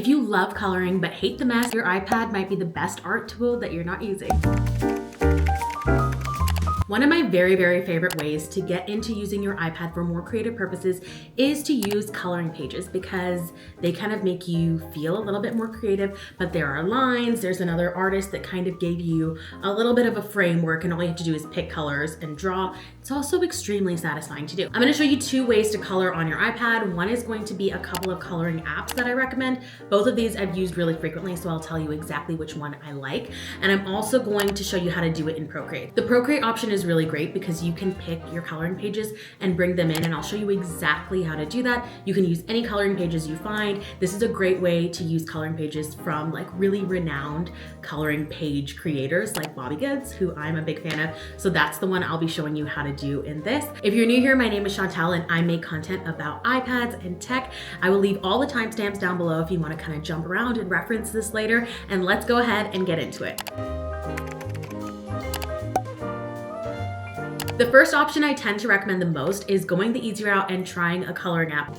If you love coloring but hate the mess, your iPad might be the best art tool that you're not using. One of my very, very favorite ways to get into using your iPad for more creative purposes is to use coloring pages because they kind of make you feel a little bit more creative, but there are lines, there's another artist that kind of gave you a little bit of a framework and all you have to do is pick colors and draw. It's also extremely satisfying to do. I'm gonna show you 2 ways to color on your iPad. One is going to be a couple of coloring apps that I recommend. Both of these I've used really frequently, so I'll tell you exactly which one I like. And I'm also going to show you how to do it in Procreate. The Procreate option is really great because you can pick your coloring pages and bring them in, and I'll show you exactly how to do that. You can use any coloring pages you find. This is a great way to use coloring pages from like really renowned coloring page creators like Bobby Goods, who I'm a big fan of. So that's the one I'll be showing you how to do in this. If you're new here, my name is Chantel and I make content about iPads and tech. I will leave all the timestamps down below if you want to kind of jump around and reference this later, and let's go ahead and get into it. The first option I tend to recommend the most is going the easy route and trying a coloring app.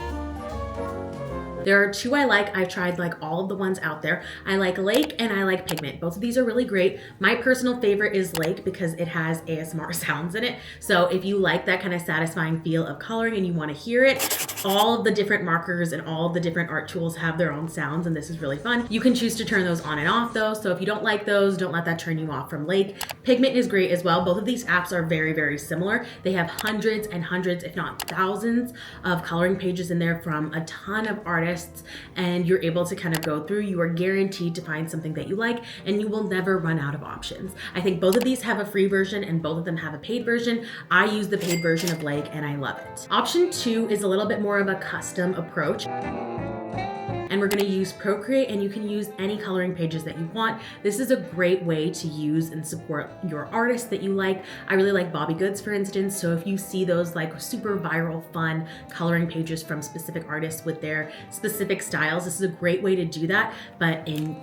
There are 2 I like. I've tried like all of the ones out there. I like Lake and I like Pigment. Both of these are really great. My personal favorite is Lake because it has ASMR sounds in it. So if you like that kind of satisfying feel of coloring and you want to hear it, all of the different markers and all of the different art tools have their own sounds, and this is really fun. You can choose to turn those on and off though. So if you don't like those, don't let that turn you off from Lake. Pigment is great as well. Both of these apps are very, very similar. They have hundreds and hundreds, if not thousands, of coloring pages in there from a ton of artists, and you're able to kind of go through. You are guaranteed to find something that you like and you will never run out of options. I think both of these have a free version and both of them have a paid version. I use the paid version of Lake and I love it. Option 2 is a little bit more of a custom approach. And we're gonna use Procreate, and you can use any coloring pages that you want. This is a great way to use and support your artists that you like. I really like Bobby Goods, for instance, so if you see those like super viral, fun coloring pages from specific artists with their specific styles, this is a great way to do that, but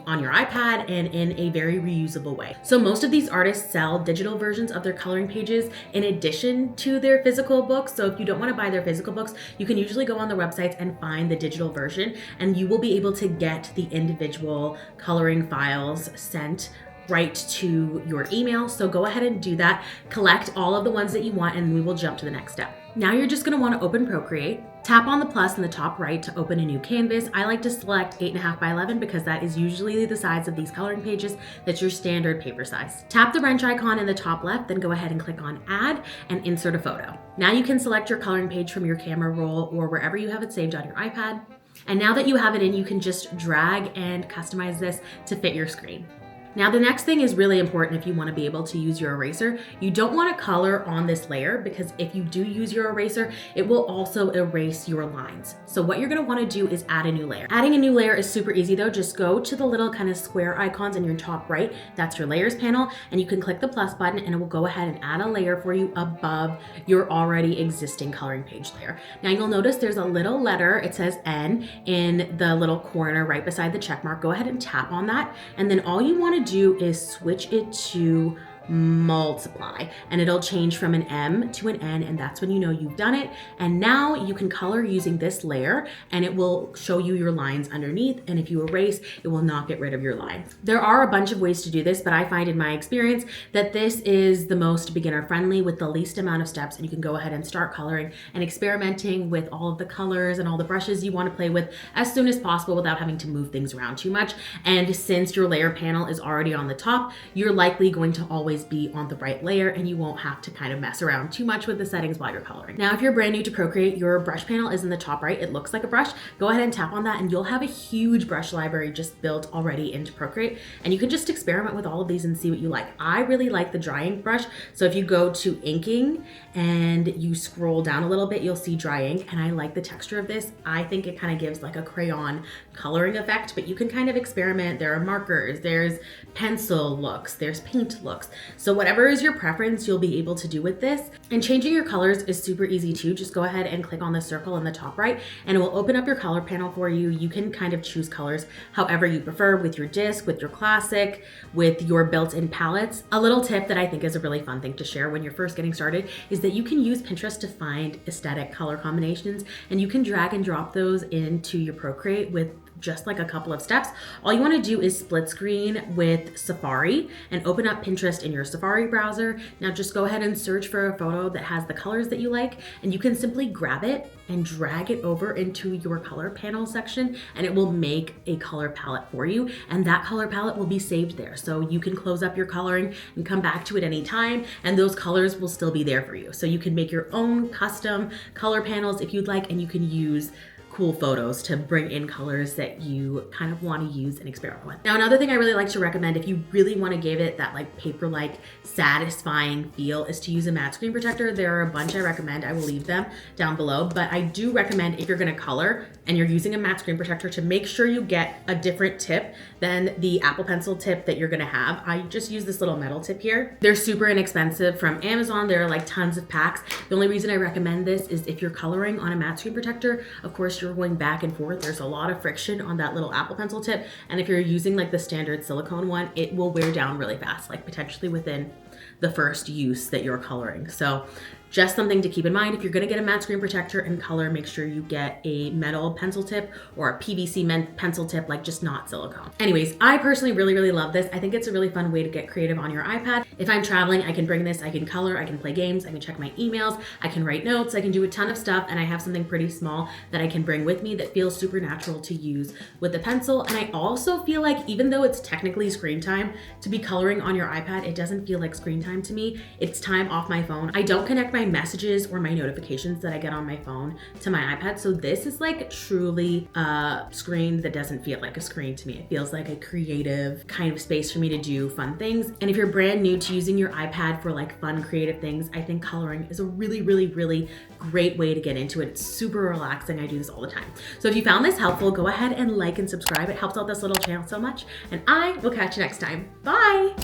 on your iPad and in a very reusable way. So most of these artists sell digital versions of their coloring pages in addition to their physical books. So if you don't wanna buy their physical books, you can usually go on the websites and find the digital version, and you will be able to get the individual coloring files sent right to your email. So go ahead and do that. Collect all of the ones that you want and we will jump to the next step. Now you're just gonna wanna open Procreate. Tap on the plus in the top right to open a new canvas. I like to select 8.5 by 11 because that is usually the size of these coloring pages. That's your standard paper size. Tap the wrench icon in the top left, then go ahead and click on add and insert a photo. Now you can select your coloring page from your camera roll or wherever you have it saved on your iPad. And now that you have it in, you can just drag and customize this to fit your screen. Now the next thing is really important if you want to be able to use your eraser. You don't want to color on this layer because if you do use your eraser, it will also erase your lines. So what you're going to want to do is add a new layer. Adding a new layer is super easy though. Just go to the little kind of square icons in your top right. That's your layers panel, and you can click the plus button and it will go ahead and add a layer for you above your already existing coloring page layer. Now you'll notice there's a little letter, it says N in the little corner right beside the check mark. Go ahead and tap on that, and then all you want to do is switch it to multiply, and it'll change from an M to an N, and that's when you know you've done it. And now you can color using this layer and it will show you your lines underneath, and if you erase, it will not get rid of your lines. There are a bunch of ways to do this, but I find in my experience that this is the most beginner friendly with the least amount of steps, and you can go ahead and start coloring and experimenting with all of the colors and all the brushes you want to play with as soon as possible without having to move things around too much. And since your layer panel is already on the top, you're likely going to always be on the right layer and you won't have to kind of mess around too much with the settings while you're coloring. Now, if you're brand new to Procreate, your brush panel is in the top right. It looks like a brush. Go ahead and tap on that and you'll have a huge brush library just built already into Procreate, and you can just experiment with all of these and see what you like. I really like the dry ink brush. So if you go to inking and you scroll down a little bit, you'll see dry ink, and I like the texture of this. I think it kind of gives like a crayon coloring effect, but you can kind of experiment. There are markers, there's pencil looks, there's paint looks. So whatever is your preference, you'll be able to do with this. And changing your colors is super easy too. Just go ahead and click on the circle in the top right and it will open up your color panel for you. You can kind of choose colors however you prefer with your disc, with your classic, with your built-in palettes. A little tip that I think is a really fun thing to share when you're first getting started is that you can use Pinterest to find aesthetic color combinations, and you can drag and drop those into your Procreate with just like a couple of steps. All you wanna do is split screen with Safari and open up Pinterest in your Safari browser. Now just go ahead and search for a photo that has the colors that you like, and you can simply grab it and drag it over into your color panel section, and it will make a color palette for you. And that color palette will be saved there. So you can close up your coloring and come back to it anytime, and those colors will still be there for you. So you can make your own custom color panels if you'd like, and you can use cool photos to bring in colors that you kind of want to use and experiment with. Now, another thing I really like to recommend if you really want to give it that like paper-like satisfying feel is to use a matte screen protector. There are a bunch I recommend. I will leave them down below, but I do recommend if you're going to color and you're using a matte screen protector to make sure you get a different tip than the Apple Pencil tip that you're going to have. I just use this little metal tip here. They're super inexpensive from Amazon. There are like tons of packs. The only reason I recommend this is if you're coloring on a matte screen protector, of course, you're going back and forth. There's a lot of friction on that little Apple Pencil tip. And if you're using like the standard silicone one, it will wear down really fast, like potentially within the first use that you're coloring. So just something to keep in mind. If you're gonna get a matte screen protector and color, make sure you get a metal pencil tip or a PVC pencil tip, like just not silicone. Anyways, I personally really love this. I think it's a really fun way to get creative on your iPad. If I'm traveling, I can bring this, I can color, I can play games, I can check my emails, I can write notes, I can do a ton of stuff, and I have something pretty small that I can bring with me that feels super natural to use with the pencil. And I also feel like even though it's technically screen time, to be coloring on your iPad, it doesn't feel like screen time to me. It's time off my phone. I don't connect my messages or my notifications that I get on my phone to my iPad. So this is like truly a screen that doesn't feel like a screen to me. It feels like a creative kind of space for me to do fun things. And if you're brand new to using your iPad for like fun, creative things, I think coloring is a really great way to get into it. It's super relaxing. I do this all the time. So if you found this helpful, go ahead and like and subscribe. It helps out this little channel so much. And I will catch you next time. Bye.